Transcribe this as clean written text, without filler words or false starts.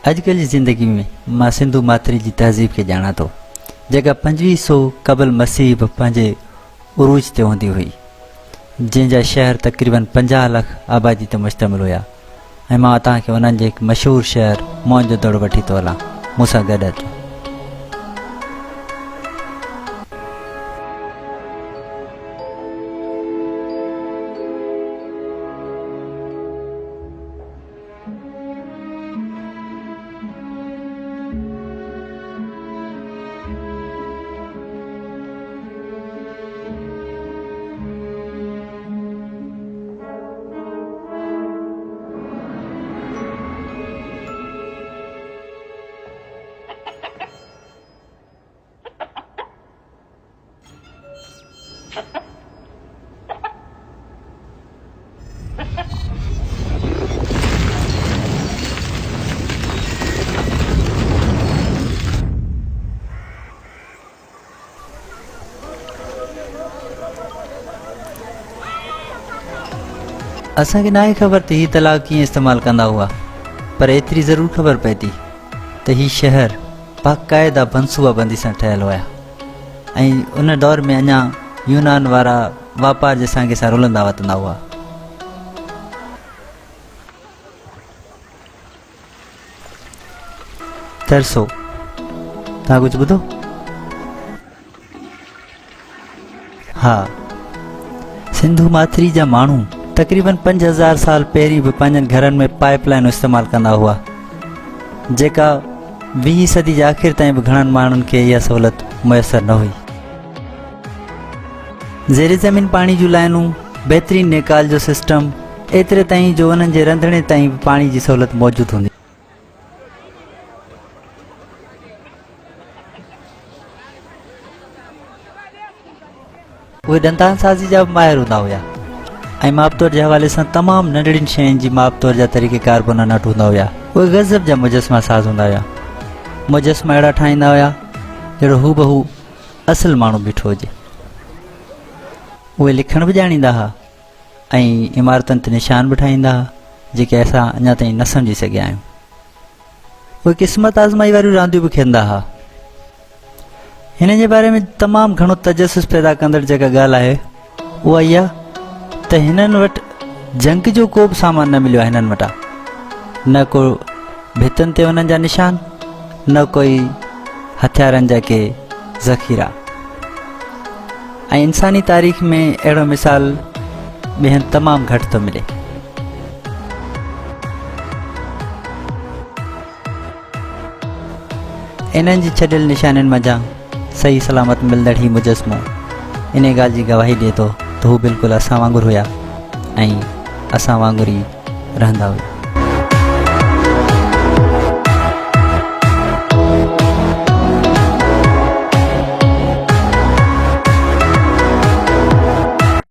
अजकल जी ज़िंदगी में मां सिंधु माथरी जी तहज़ीब के जाना तो जगह 2500 कबल मसीह पंहिंजे उरूज ते हूंदी हुई, जंहिंजा शहर तक़रीबन 50 लाख आबादी ते मुश्तमिल हुआ। ऐं मां तव्हांखे उन्हनि जे हिकु मशहूरु शहर मोहनजोदड़ो वठी थो हलां, मूंसां गॾु अचो। असांखे नाहे ख़बर त हीअ तलाउ कीअं इस्तेमालु कंदा हुआ, पर एतिरी ज़रूरु ख़बर पए थी त हीउ शहर बाक़ाइदा मनसूबाबंदी सां ठहियलु हुया ऐं उन दौर में अञा यूनान वारा वापार जे सांगे सां रुलंदा वतंदा हुआ। तरसो, तव्हां कुझु ॿुधो? हा, सिंधु माथरी जा माण्हू तक़रीबन 5000 साल पहिरीं बि पंहिंजनि घरनि में पाइपलाइन इस्तेमालु कंदा हुआ, जेका 20 सदी जे आख़िर ताईं बि घणनि माण्हुनि खे इहा सहूलियत मुयसरु न हुई। ज़ेरे ज़मीन पाणी जूं लाइनूं, बहितरीनु नेकाल जो सिस्टम, एतिरे ताईं जो उन्हनि जे रंधिणे ताईं बि पाणी जी सहूलियत मौजूदु हूंदी। उहे ॾंदान साज़ी जा बि माहिर हूंदा हुया ऐं मापतोड़ जे हवाले सां तमामु नंढड़ियुनि शयुनि जी मापतोड़ जा तरीक़ेकार बि उन्हनि वटि हूंदा हुया। उहे गज़ब जा मुजस्मा साज़ हूंदा हुया, मुजस्मा अहिड़ा ठाहींदा हुया जहिड़ो हू बहू असुलु माण्हू बीठो हुजे। उहे लिखण बि ॼाणींदा हुआ ऐं इमारतुनि ते निशान बि ठाहींदा हुआ, जेके असां अञा ताईं न सम्झी सघिया आहियूं। उहे क़िस्मत आज़माई वारियूं रांदियूं बि खेॾंदा हुआ। हिन जे बारे में तमामु घणो तजसुस पैदा कंदड़ जेका ॻाल्हि आहे उहा इहा त हिननि वटि जंग जो को बि सामान न मिलियो आहे। हिननि वटां न को भितुनि ते हुननि जा निशान, न कोई हथियारनि जा के ज़ख़ीरा, ऐं इंसानी तारीख़ में अहिड़ो मिसाल ॿियनि तमामु घटि थो मिले। इन्हनि जी छॾियल निशाननि मंझां सही सलामत मिलंदड़ ही मुजस्मो इन ॻाल्हि जी गवाही ॾिए थो त हू बिल्कुलु असां वांगुरु हुया ऐं असां वांगुरु ई रहंदा हुआ।